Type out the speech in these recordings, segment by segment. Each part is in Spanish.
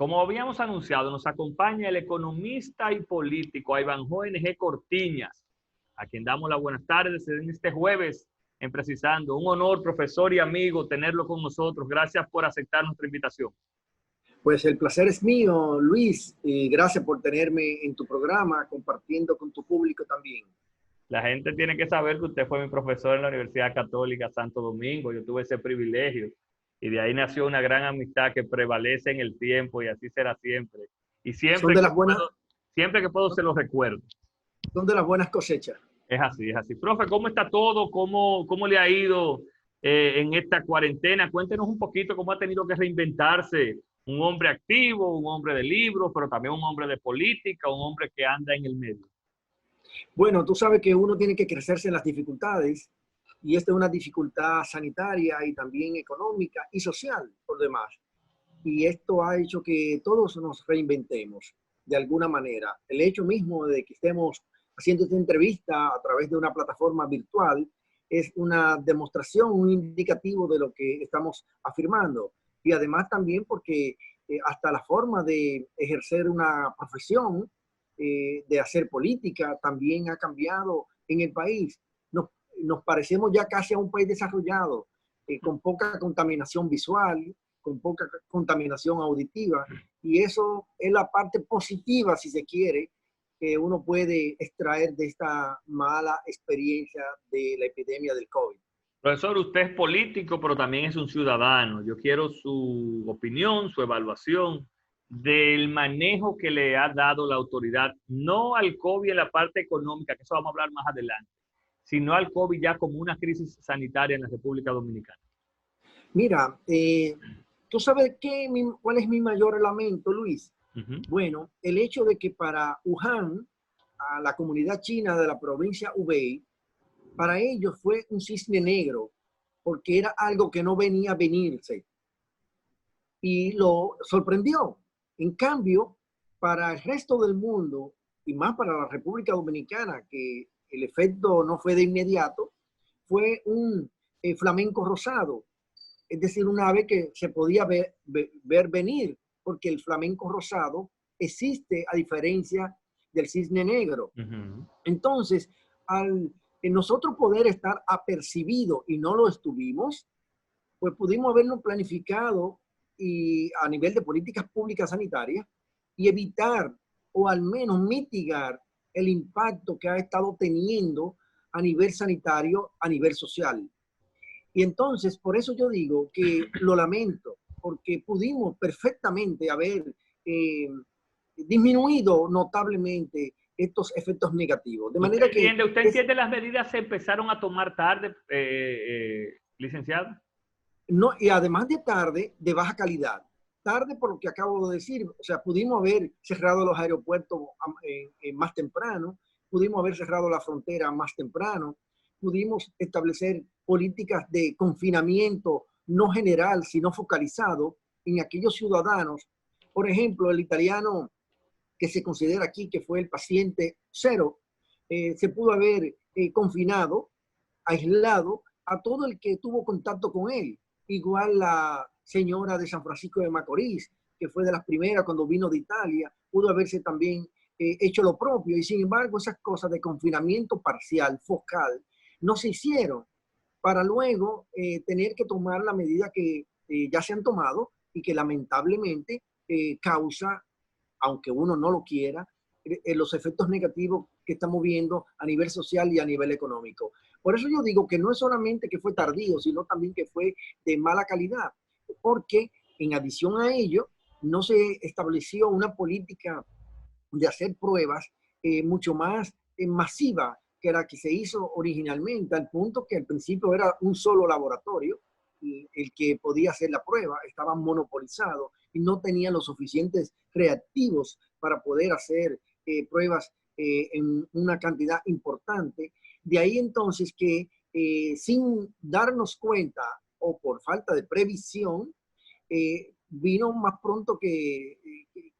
Como habíamos anunciado, nos acompaña el economista y político Ivanhoe N.G. Cortiñas, a quien damos las buenas tardes en este jueves en Precisando. Un honor, profesor y amigo, tenerlo con nosotros. Gracias por aceptar nuestra invitación. Pues el placer es mío, Luis, y gracias por tenerme en tu programa, compartiendo con tu público también. La gente tiene que saber que usted fue mi profesor en la Universidad Católica Santo Domingo. Yo tuve ese privilegio y de ahí nació una gran amistad que prevalece en el tiempo y así será siempre. Y siempre que puedo se lo recuerdo. Son de las buenas cosechas. Es así, es así. Profe, ¿cómo está todo? ¿Cómo le ha ido en esta cuarentena? Cuéntenos un poquito cómo ha tenido que reinventarse un hombre activo, un hombre de libros, pero también un hombre de política, un hombre que anda en el medio. Bueno, tú sabes que uno tiene que crecerse en las dificultades y esta es una dificultad sanitaria y también económica y social por demás. Y esto ha hecho que todos nos reinventemos de alguna manera. El hecho mismo de que estemos haciendo esta entrevista a través de una plataforma virtual es una demostración, un indicativo de lo que estamos afirmando. Y además también porque hasta la forma de ejercer una profesión, de hacer política, también ha cambiado en el país. Nos parecemos ya casi a un país desarrollado, con poca contaminación visual, con poca contaminación auditiva, y eso es la parte positiva, si se quiere, que uno puede extraer de esta mala experiencia de la epidemia del COVID. Profesor, usted es político, pero también es un ciudadano. Yo quiero su opinión, su evaluación del manejo que le ha dado la autoridad, no al COVID en la parte económica, que eso vamos a hablar más adelante, sino al COVID ya como una crisis sanitaria en la República Dominicana. Mira, ¿tú sabes cuál es mi mayor lamento, Luis? Bueno, el hecho de que para Wuhan, a la comunidad china de la provincia Hubei, para ellos fue un cisne negro, porque era algo que no venía a venirse. Y lo sorprendió. En cambio, para el resto del mundo, y más para la República Dominicana, que el efecto no fue de inmediato, fue un flamenco rosado. Es decir, una ave que se podía ver venir, porque el flamenco rosado existe a diferencia del cisne negro. Entonces, al nosotros poder estar apercibidos y no lo estuvimos, pues pudimos habernos planificado y a nivel de políticas públicas sanitarias y evitar o al menos mitigar el impacto que ha estado teniendo a nivel sanitario, a nivel social. Y entonces, por eso yo digo que lo lamento, porque pudimos perfectamente haber disminuido notablemente estos efectos negativos. De manera que... ¿Usted entiende las medidas se empezaron a tomar tarde, licenciado? No, y además de tarde, de baja calidad. Tarde por lo que acabo de decir, o sea, pudimos haber cerrado los aeropuertos más temprano, pudimos haber cerrado la frontera más temprano, pudimos establecer políticas de confinamiento no general, sino focalizado en aquellos ciudadanos. Por ejemplo, el italiano que se considera aquí que fue el paciente cero, se pudo haber confinado, aislado a todo el que tuvo contacto con él. Igual la señora de San Francisco de Macorís, que fue de las primeras cuando vino de Italia, pudo haberse también hecho lo propio. Y sin embargo, esas cosas de confinamiento parcial, focal, no se hicieron para luego tener que tomar la medida que ya se han tomado y que lamentablemente causa, aunque uno no lo quiera, los efectos negativos que estamos viendo a nivel social y a nivel económico. Por eso yo digo que no es solamente que fue tardío, sino también que fue de mala calidad, porque en adición a ello no se estableció una política de hacer pruebas mucho más masiva que la que se hizo originalmente, al punto que al principio era un solo laboratorio el que podía hacer la prueba, estaba monopolizado y no tenía los suficientes reactivos para poder hacer pruebas en una cantidad importante. De ahí entonces que sin darnos cuenta o por falta de previsión, vino más pronto que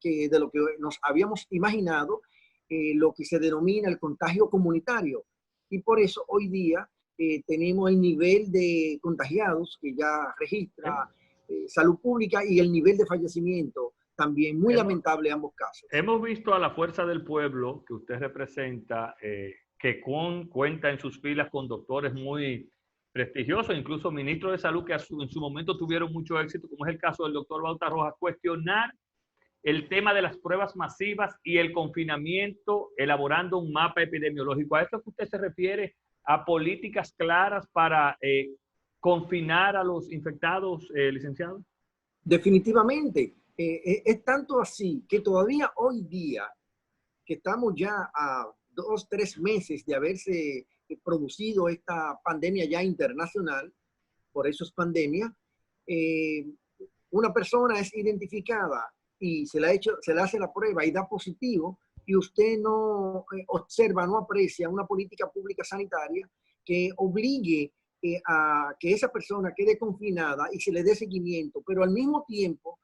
de lo que nos habíamos imaginado, lo que se denomina el contagio comunitario. Y por eso hoy día tenemos el nivel de contagiados que ya registra Salud Pública y el nivel de fallecimiento también. Muy lamentable ambos casos. Hemos visto a la Fuerza del Pueblo que usted representa, que cuenta en sus filas con doctores muy prestigiosos, incluso ministros de salud que en su momento tuvieron mucho éxito, como es el caso del doctor Bauta Rojas, cuestionar el tema de las pruebas masivas y el confinamiento, elaborando un mapa epidemiológico. ¿A esto que usted se refiere? ¿A políticas claras para confinar a los infectados, licenciado? Definitivamente. Es tanto así que todavía hoy día, que estamos ya a 2, 3 meses de haberse producido esta pandemia ya internacional, por eso es pandemia, una persona es identificada y se le hace la prueba y da positivo, y usted no observa, no aprecia una política pública sanitaria que obligue a que esa persona quede confinada y se le dé seguimiento, pero al mismo tiempo,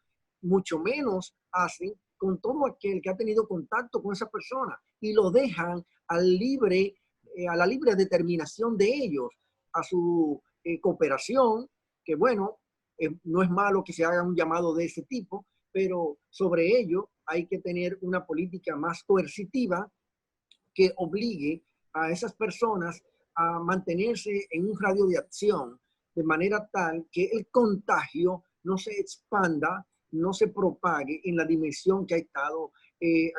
mucho menos hacen con todo aquel que ha tenido contacto con esa persona y lo dejan a la libre determinación de ellos, a su cooperación, que bueno, no es malo que se haga un llamado de ese tipo, pero sobre ello hay que tener una política más coercitiva que obligue a esas personas a mantenerse en un radio de acción de manera tal que el contagio no se expanda, no se propague en la dimensión que ha estado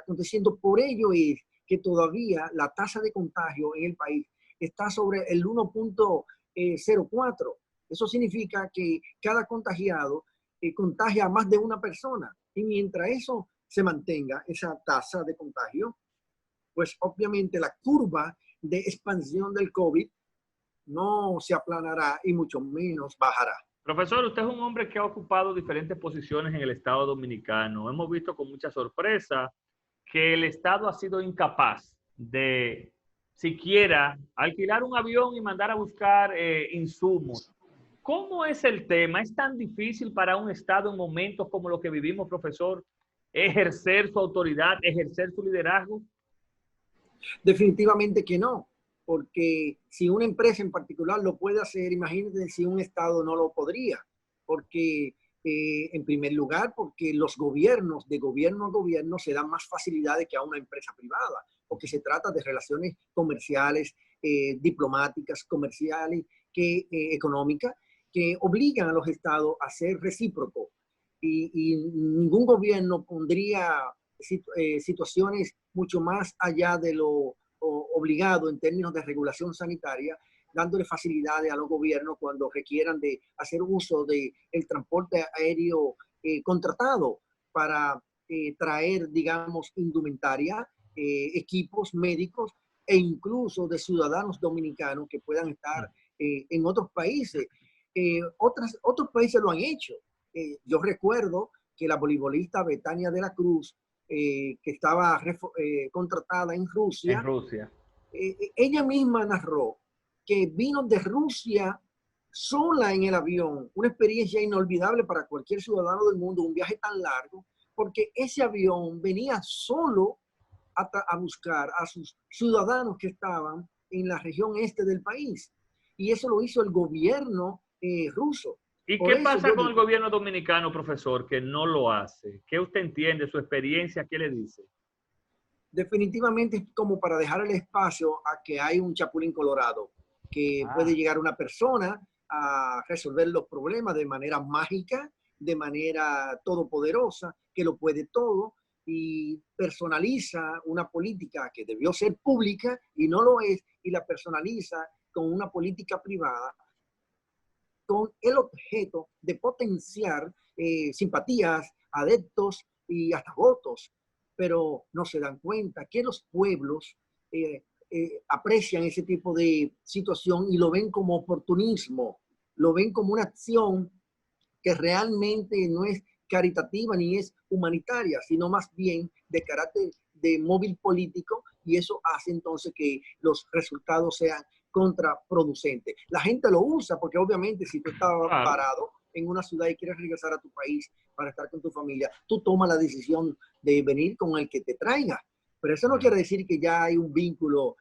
aconteciendo. Por ello es que todavía la tasa de contagio en el país está sobre el 1.04. Eso significa que cada contagiado contagia a más de una persona. Y mientras eso se mantenga, esa tasa de contagio, pues obviamente la curva de expansión del COVID no se aplanará y mucho menos bajará. Profesor, usted es un hombre que ha ocupado diferentes posiciones en el Estado Dominicano. Hemos visto con mucha sorpresa que el Estado ha sido incapaz de siquiera alquilar un avión y mandar a buscar insumos. ¿Cómo es el tema? ¿Es tan difícil para un Estado en momentos como los que vivimos, profesor, ejercer su autoridad, ejercer su liderazgo? Definitivamente que no, porque si una empresa en particular lo puede hacer, imagínense si un Estado no lo podría, porque en primer lugar, porque los gobiernos, de gobierno a gobierno, se dan más facilidades que a una empresa privada, porque se trata de relaciones comerciales, diplomáticas, comerciales, económicas, que obligan a los estados a ser recíprocos. Y ningún gobierno pondría situaciones mucho más allá de lo obligado en términos de regulación sanitaria, dándole facilidades a los gobiernos cuando requieran de hacer uso del transporte aéreo contratado para traer, digamos, indumentaria, equipos médicos e incluso de ciudadanos dominicanos que puedan estar en otros países. Otros países lo han hecho. Yo recuerdo que la voleibolista Betania de la Cruz, que estaba contratada en Rusia, ella misma narró que vino de Rusia sola en el avión, una experiencia inolvidable para cualquier ciudadano del mundo, un viaje tan largo, porque ese avión venía solo a buscar a sus ciudadanos que estaban en la región este del país. Y eso lo hizo el gobierno ruso. ¿Y qué pasa con el gobierno dominicano, profesor, que no lo hace? ¿Qué usted entiende? ¿Su experiencia qué le dice? Definitivamente es como para dejar el espacio a que hay un chapulín colorado, que puede llegar una persona a resolver los problemas de manera mágica, de manera todopoderosa, que lo puede todo, y personaliza una política que debió ser pública y no lo es, y la personaliza con una política privada, con el objeto de potenciar simpatías, adeptos y hasta votos, pero no se dan cuenta que los pueblos aprecian ese tipo de situación y lo ven como oportunismo, lo ven como una acción que realmente no es caritativa ni es humanitaria, sino más bien de carácter de móvil político, y eso hace entonces que los resultados sean contraproducentes. La gente lo usa porque obviamente si tú estás parado en una ciudad y quieres regresar a tu país para estar con tu familia, tú tomas la decisión de venir con el que te traiga. Pero eso no quiere decir que ya hay un vínculo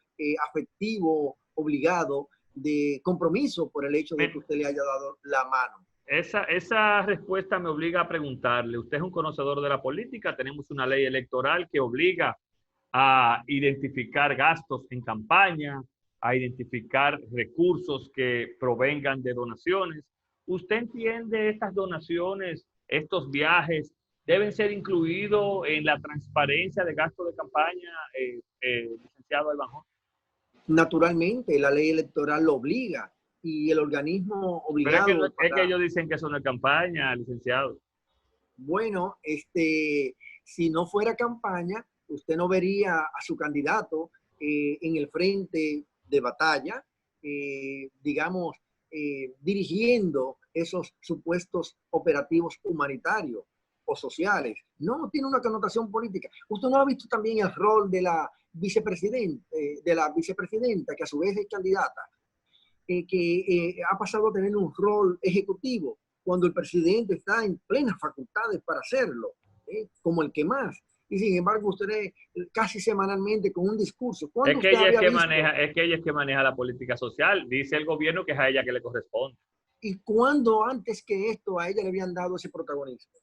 afectivo, obligado, de compromiso por el hecho de que usted le haya dado la mano. esa respuesta me obliga a preguntarle, usted es un conocedor de la política, tenemos una ley electoral que obliga a identificar gastos en campaña, a identificar recursos que provengan de donaciones. ¿Usted entiende estas donaciones, estos viajes, deben ser incluidos en la transparencia de gastos de campaña, licenciado Ivanhoe? Naturalmente, la ley electoral lo obliga y el organismo Pero obligado es que para, ellos dicen que eso no es campaña, licenciado. bueno, si no fuera campaña, usted no vería a su candidato en el frente de batalla, digamos, dirigiendo esos supuestos operativos humanitarios o sociales. No tiene una connotación política. Usted no ha visto también el rol de la vicepresidenta, que a su vez es candidata, que ha pasado a tener un rol ejecutivo cuando el presidente está en plenas facultades para hacerlo, como el que más. Y sin embargo, usted casi semanalmente con un discurso. Es ¿Cuándo que usted ella es había que visto? maneja, es que ella es que maneja la política social. Dice el gobierno que es a ella que le corresponde. ¿Y cuándo antes que esto a ella le habían dado ese protagonismo?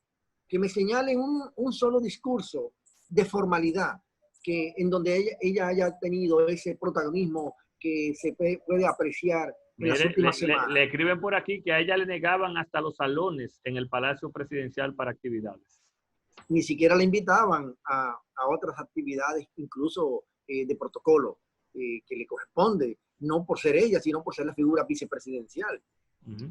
Que me señalen un solo discurso de formalidad que en donde ella haya tenido ese protagonismo que se puede apreciar en las Mire, últimas semanas. le escriben por aquí que a ella le negaban hasta los salones en el Palacio Presidencial para actividades. Ni siquiera la invitaban a otras actividades, incluso de protocolo, que le corresponde, no por ser ella, sino por ser la figura vicepresidencial,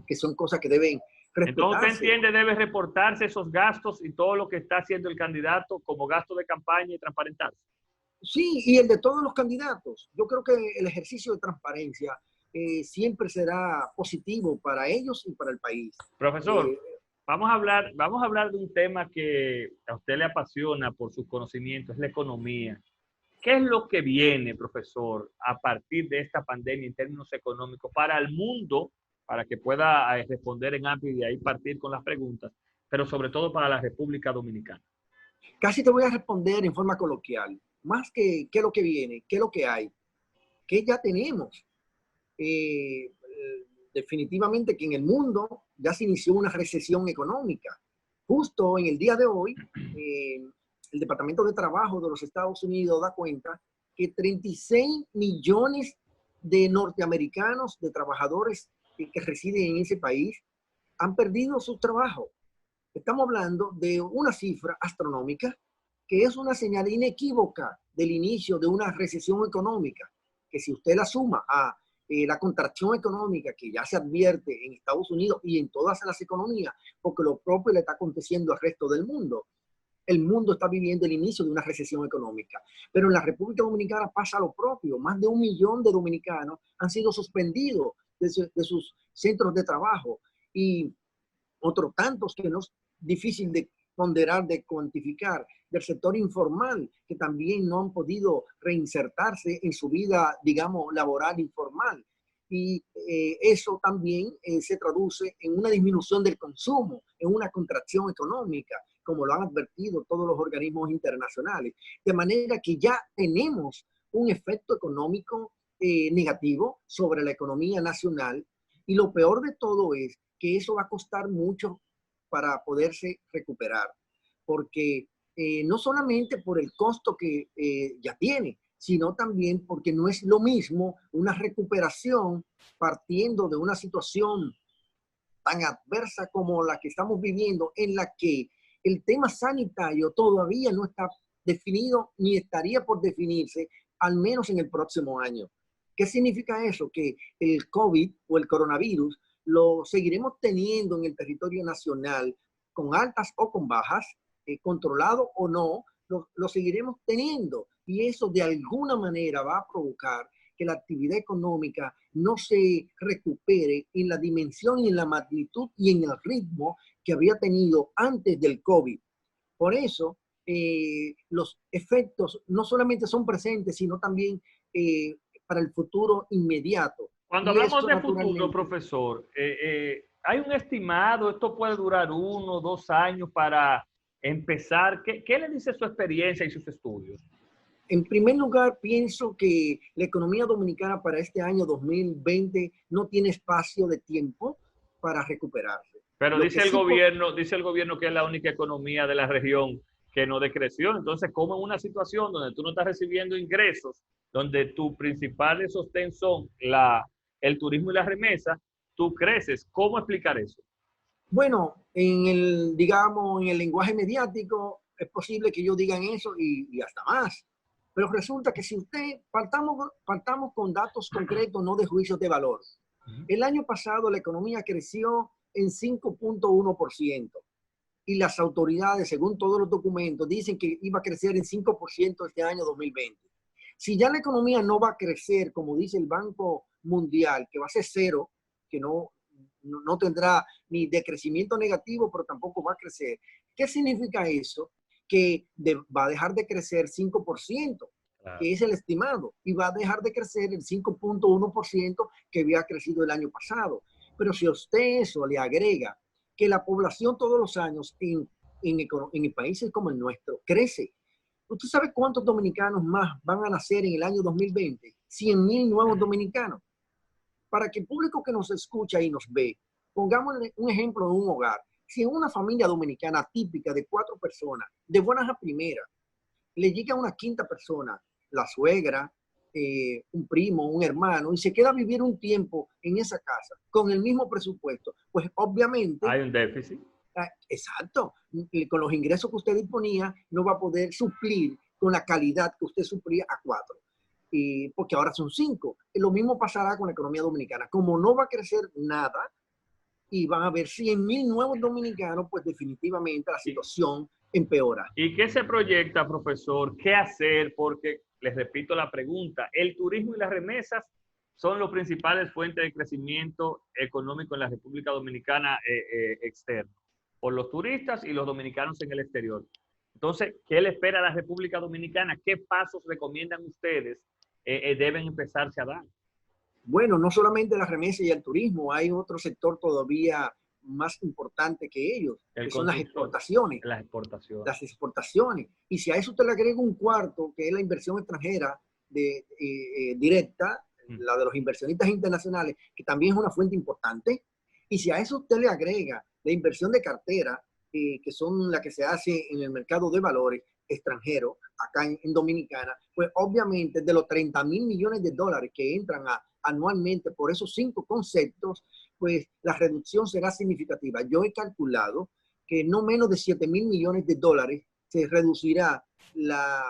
que son cosas que deben Entonces, ¿usted respetarse. entiende, debe reportarse esos gastos y todo lo que está haciendo el candidato como gasto de campaña y transparentarse? Sí, y el de todos los candidatos. Yo creo que el ejercicio de transparencia siempre será positivo para ellos y para el país. Profesor, Eh, vamos a hablar de un tema que a usted le apasiona por sus conocimientos, es la economía. ¿Qué es lo que viene, profesor, a partir de esta pandemia en términos económicos para el mundo, para que pueda responder en amplio y de ahí partir con las preguntas, pero sobre todo para la República Dominicana? Casi te voy a responder en forma coloquial, más que qué es lo que viene, qué es lo que hay, qué ya tenemos. Definitivamente que en el mundo ya se inició una recesión económica. Justo en el día de hoy, el Departamento de Trabajo de los Estados Unidos da cuenta que 36 millones de norteamericanos, de trabajadores que residen en ese país, han perdido su trabajo. Estamos hablando de una cifra astronómica que es una señal inequívoca del inicio de una recesión económica, que si usted la suma a la contracción económica que ya se advierte en Estados Unidos y en todas las economías, porque lo propio le está aconteciendo al resto del mundo. El mundo está viviendo el inicio de una recesión económica. Pero en la República Dominicana pasa lo propio. Más de 1 millón de dominicanos han sido suspendidos de sus centros de trabajo. Y otros tantos que no es difícil de ponderar, de cuantificar, del sector informal, que también no han podido reinsertarse en su vida, digamos, laboral informal. Y eso también se traduce en una disminución del consumo, en una contracción económica, como lo han advertido todos los organismos internacionales. De manera que ya tenemos un efecto económico negativo sobre la economía nacional, y lo peor de todo es que eso va a costar mucho para poderse recuperar, porque no solamente por el costo que ya tiene, sino también porque no es lo mismo una recuperación partiendo de una situación tan adversa como la que estamos viviendo, en la que el tema sanitario todavía no está definido ni estaría por definirse, al menos en el próximo año. ¿Qué significa eso? Que el COVID o el coronavirus lo seguiremos teniendo en el territorio nacional con altas o con bajas, controlado o no, lo seguiremos teniendo. Y eso de alguna manera va a provocar que la actividad económica no se recupere en la dimensión y en la magnitud y en el ritmo que había tenido antes del COVID. Por eso, los efectos no solamente son presentes, sino también para el futuro inmediato. Cuando Y hablamos esto de futuro, naturalmente, profesor, ¿hay un estimado? ¿Esto puede durar 1 o 2 años para empezar? ¿Qué le dice su experiencia y sus estudios? en primer lugar, pienso que la economía dominicana para este año 2020 no tiene espacio de tiempo para recuperarse. Pero Lo que sí, dice el gobierno que es la única economía de la región que no decreció. Entonces, ¿cómo en una situación donde tú no estás recibiendo ingresos, donde tus principales sostén son el turismo y la remesa, tú creces? ¿Cómo explicar eso? bueno, digamos, en el lenguaje mediático es posible que ellos digan eso y hasta más. Pero resulta que si partamos con datos concretos, no de juicios de valor. El año pasado la economía creció en 5.1% y las autoridades, según todos los documentos, dicen que iba a crecer en 5% este año 2020. Si ya la economía no va a crecer, como dice el Banco Mundial, que va a ser cero, que no tendrá ni decrecimiento negativo, pero tampoco va a crecer. ¿Qué significa eso? Que va a dejar de crecer 5%, Claro. que es el estimado, y va a dejar de crecer el 5.1% que había crecido el año pasado. Pero si a usted eso le agrega que la población todos los años en países como el nuestro crece. ¿Usted sabe cuántos dominicanos más van a nacer en el año 2020? 100.000 nuevos dominicanos. Para que el público que nos escucha y nos ve, pongamos un ejemplo de un hogar. Si en una familia dominicana típica de 4 personas, de buenas a primeras, le llega una quinta persona, la suegra, un primo, un hermano, y se queda a vivir un tiempo en esa casa con el mismo presupuesto, pues obviamente, Hay un déficit. exacto, con los ingresos que usted disponía, no va a poder suplir con la calidad que usted suplía a 4. Porque ahora son 5. Lo mismo pasará con la economía dominicana. Como no va a crecer nada y van a haber 100.000 nuevos dominicanos, pues definitivamente la situación empeora. ¿Y qué se proyecta, profesor? ¿Qué hacer? Porque, les repito la pregunta, el turismo y las remesas son los principales fuentes de crecimiento económico en la República Dominicana externo, por los turistas y los dominicanos en el exterior. Entonces, ¿qué le espera a la República Dominicana? ¿Qué pasos recomiendan ustedes deben empezarse a dar? Bueno, no solamente la remesa y el turismo, hay otro sector todavía más importante que ellos, El que son las constructor, exportaciones. las exportaciones. Las exportaciones. Y si a eso usted le agrega un cuarto, que es la inversión extranjera directa, la de los inversionistas internacionales, que también es una fuente importante, y si a eso usted le agrega la inversión de cartera, que son las que se hace en el mercado de valores extranjero, acá en Dominicana, pues obviamente de los 30.000 millones de dólares que entran anualmente por esos 5 conceptos, pues la reducción será significativa. Yo he calculado que no menos de 7.000 millones de dólares se reducirá la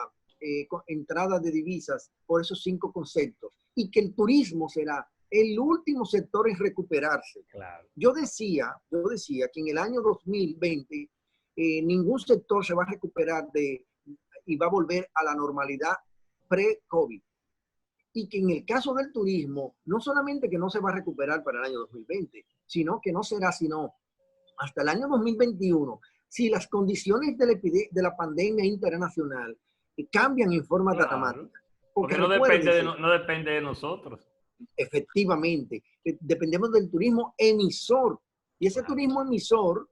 entrada de divisas por esos 5 conceptos y que el turismo será el último sector en recuperarse. Claro. Yo decía que en el año 2020 ningún sector se va a recuperar y va a volver a la normalidad pre-COVID. Y que en el caso del turismo, no solamente que no se va a recuperar para el año 2020, sino que no será sino hasta el año 2021, si las condiciones de la pandemia internacional cambian en forma dramática. Porque no depende de nosotros. Efectivamente, dependemos del turismo emisor. Y ese turismo emisor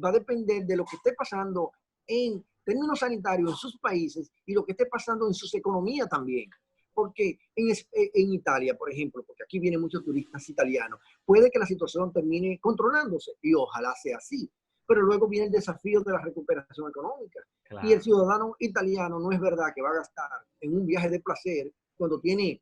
va a depender de lo que esté pasando en términos sanitarios en sus países y lo que esté pasando en sus economías también. Porque en Italia, por ejemplo, porque aquí vienen muchos turistas italianos, puede que la situación termine controlándose y ojalá sea así. Pero luego viene el desafío de la recuperación económica. Claro. Y el ciudadano italiano no es verdad que va a gastar en un viaje de placer cuando tiene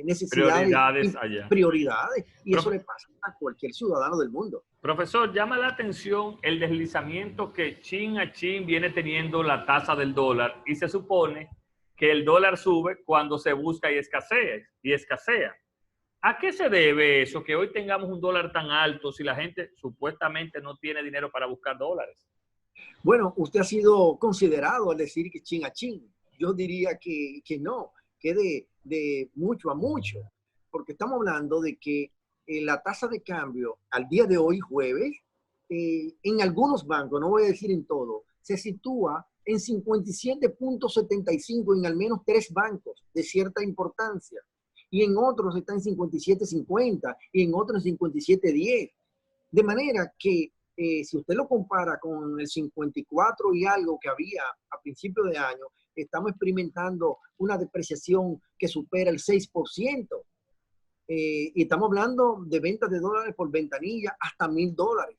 necesidades, prioridades, y eso le pasa a cualquier ciudadano del mundo. Profesor, llama la atención el deslizamiento que chin a chin viene teniendo la tasa del dólar y se supone que el dólar sube cuando se busca y escasea. ¿A qué se debe eso, que hoy tengamos un dólar tan alto si la gente supuestamente no tiene dinero para buscar dólares? Bueno, usted ha sido considerado al decir que chin a chin. Yo diría que no, que de mucho a mucho, porque estamos hablando de que la tasa de cambio al día de hoy, jueves, en algunos bancos, no voy a decir en todo, se sitúa en 57.75 en al menos 3 bancos de cierta importancia, y en otros está en 57.50 y en otros en 57.10. De manera que si usted lo compara con el 54 y algo que había a principio de año, estamos experimentando una depreciación que supera el 6%. Y estamos hablando de ventas de dólares por ventanilla hasta $1,000.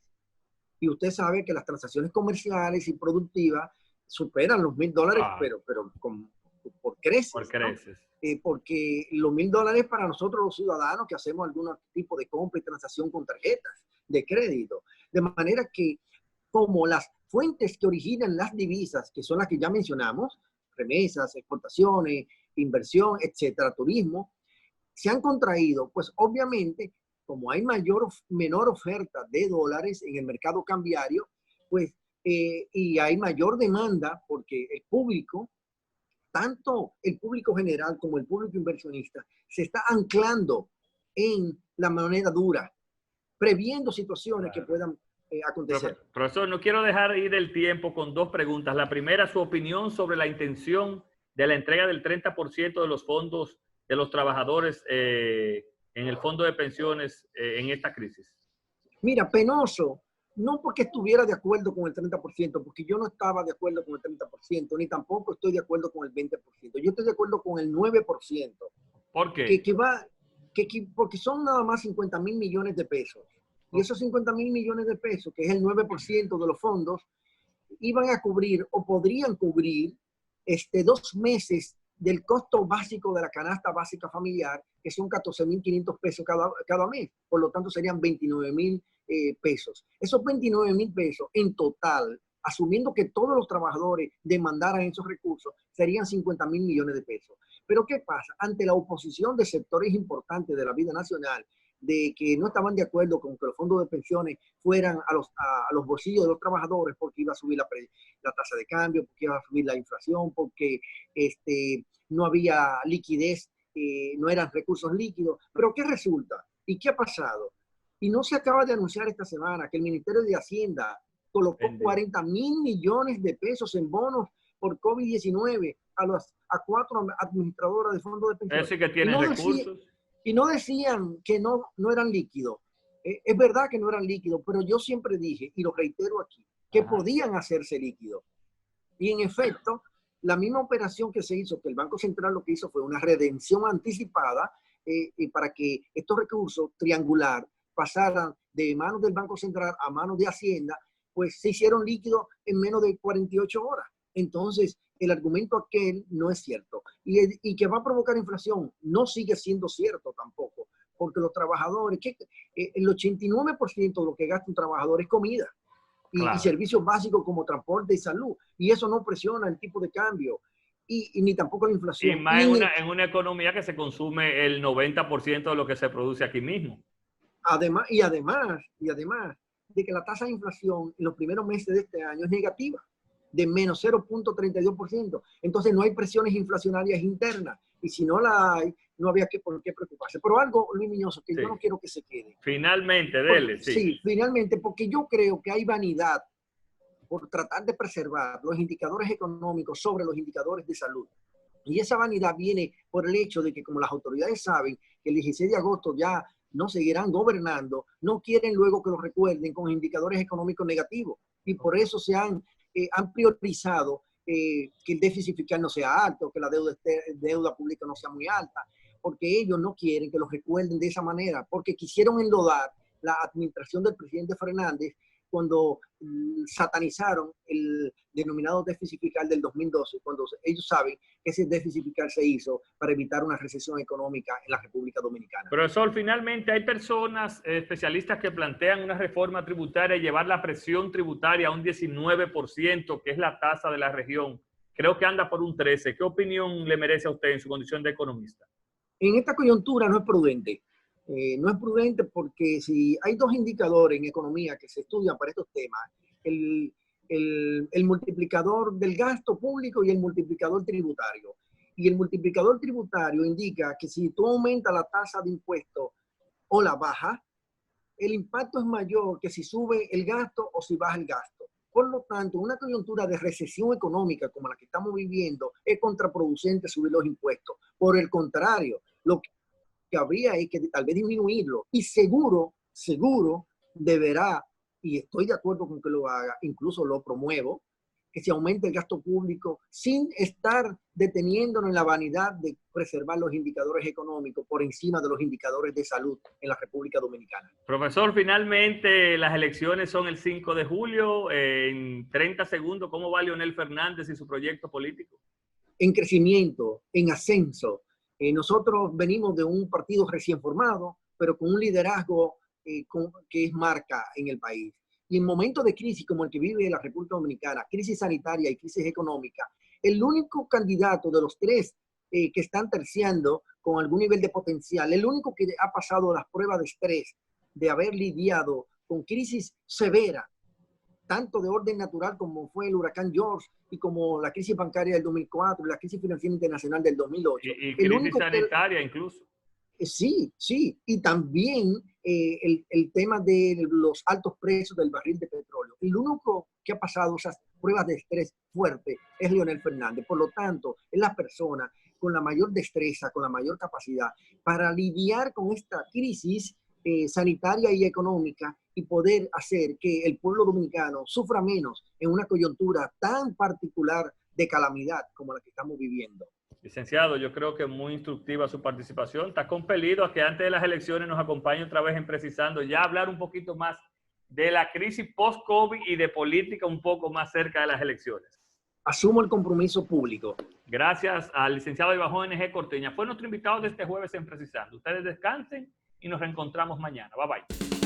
Y usted sabe que las transacciones comerciales y productivas superan los $1.000, Ah, pero por creces, por ¿no? creces. Porque los $1.000 para nosotros los ciudadanos que hacemos algún tipo de compra y transacción con tarjetas de crédito. De manera que como las fuentes que originan las divisas, que son las que ya mencionamos, remesas, exportaciones, inversión, etcétera, turismo, se han contraído, pues obviamente, como hay menor oferta de dólares en el mercado cambiario, pues, y hay mayor demanda porque el público, tanto el público general como el público inversionista, se está anclando en la moneda dura, previendo situaciones que puedan acontecer. Profesor, no quiero dejar ir el tiempo con dos preguntas. La primera, su opinión sobre la intención de la entrega del 30% de los fondos de los trabajadores en el fondo de pensiones en esta crisis. Mira, penoso, no porque estuviera de acuerdo con el 30%, porque yo no estaba de acuerdo con el 30%, ni tampoco estoy de acuerdo con el 20%. Yo estoy de acuerdo con el 9%. ¿Por qué? Porque son nada más 50.000 millones de pesos. Y esos 50.000 millones de pesos, que es el 9% de los fondos, iban a cubrir o podrían cubrir 2 meses del costo básico de la canasta básica familiar, que son 14.500 pesos cada mes. Por lo tanto, serían 29.000 pesos. Esos 29.000 pesos en total, asumiendo que todos los trabajadores demandaran esos recursos, serían 50.000 millones de pesos. Pero ¿qué pasa? Ante la oposición de sectores importantes de la vida nacional, de que no estaban de acuerdo con que los fondos de pensiones fueran a los bolsillos de los trabajadores porque iba a subir la tasa de cambio, porque iba a subir la inflación, porque no había liquidez, no eran recursos líquidos. Pero ¿qué resulta? ¿Y qué ha pasado? Y no se acaba de anunciar esta semana que el Ministerio de Hacienda colocó 40.000 millones de pesos en bonos por COVID-19 a 4 administradoras de fondos de pensiones. Eso sí que tienen recursos. Y no decían que no eran líquidos. Es verdad que no eran líquidos, pero yo siempre dije, y lo reitero aquí, que podían hacerse líquidos. Y en efecto, la misma operación que se hizo, que el Banco Central lo que hizo fue una redención anticipada para que estos recursos triangular pasaran de manos del Banco Central a manos de Hacienda, pues se hicieron líquidos en menos de 48 horas. Entonces, el argumento aquel no es cierto. Y que va a provocar inflación no sigue siendo cierto tampoco, porque los trabajadores, el 89% de lo que gasta un trabajador es comida y servicios básicos como transporte y salud, y eso no presiona el tipo de cambio y ni tampoco la inflación. Y más en una economía que se consume el 90% de lo que se produce aquí mismo. Además de que la tasa de inflación en los primeros meses de este año es negativa, de menos 0.32%. Entonces no hay presiones inflacionarias internas. Y si no la hay, no había por qué preocuparse. Pero algo, Luis Miñoso, que yo no quiero que se quede. Finalmente, dele. Sí, finalmente, porque yo creo que hay vanidad por tratar de preservar los indicadores económicos sobre los indicadores de salud. Y esa vanidad viene por el hecho de que como las autoridades saben que el 16 de agosto ya no seguirán gobernando, no quieren luego que los recuerden con indicadores económicos negativos. Y por eso han priorizado que el déficit fiscal no sea alto, que la deuda pública no sea muy alta, porque ellos no quieren que los recuerden de esa manera, porque quisieron enlodar la administración del presidente Fernández cuando satanizaron el denominado déficit fiscal del 2012, cuando ellos saben que ese déficit fiscal se hizo para evitar una recesión económica en la República Dominicana. Profesor, finalmente hay personas, especialistas que plantean una reforma tributaria y llevar la presión tributaria a un 19%, que es la tasa de la región. Creo que anda por un 13%. ¿Qué opinión le merece a usted en su condición de economista? En esta coyuntura no es prudente. No es prudente porque si hay dos indicadores en economía que se estudian para estos temas, el multiplicador del gasto público y el multiplicador tributario. Y el multiplicador tributario indica que si tú aumentas la tasa de impuesto o la baja, el impacto es mayor que si sube el gasto o si baja el gasto. Por lo tanto, una coyuntura de recesión económica como la que estamos viviendo es contraproducente subir los impuestos. Por el contrario, lo que habría es que tal vez disminuirlo y seguro deberá, y estoy de acuerdo con que lo haga, incluso lo promuevo, que se aumente el gasto público sin estar deteniéndonos en la vanidad de preservar los indicadores económicos por encima de los indicadores de salud en la República Dominicana. Profesor, finalmente las elecciones son el 5 de julio. En 30 segundos, ¿cómo va Leonel Fernández y su proyecto político? En crecimiento, en ascenso. Nosotros venimos de un partido recién formado, pero con un liderazgo que es marca en el país. Y en momentos de crisis como el que vive la República Dominicana, crisis sanitaria y crisis económica, el único candidato de los tres que están terciando con algún nivel de potencial, el único que ha pasado las pruebas de estrés, de haber lidiado con crisis severa, tanto de orden natural como fue el huracán George y como la crisis bancaria del 2004 y la crisis financiera internacional del 2008. Y crisis sanitaria incluso. Sí, sí, y también el tema de los altos precios del barril de petróleo. El único que ha pasado esas pruebas de estrés fuerte es Leonel Fernández. Por lo tanto, es la persona con la mayor destreza, con la mayor capacidad para lidiar con esta crisis sanitaria y económica y poder hacer que el pueblo dominicano sufra menos en una coyuntura tan particular de calamidad como la que estamos viviendo. Licenciado, yo creo que muy instructiva su participación. Está compelido a que antes de las elecciones nos acompañe otra vez en Precisando, ya hablar un poquito más de la crisis post-COVID y de política un poco más cerca de las elecciones. Asumo el compromiso público. Gracias al licenciado de Bajo NG Corteña. Fue nuestro invitado de este jueves en Precisando. Ustedes descansen y nos reencontramos mañana. Bye bye.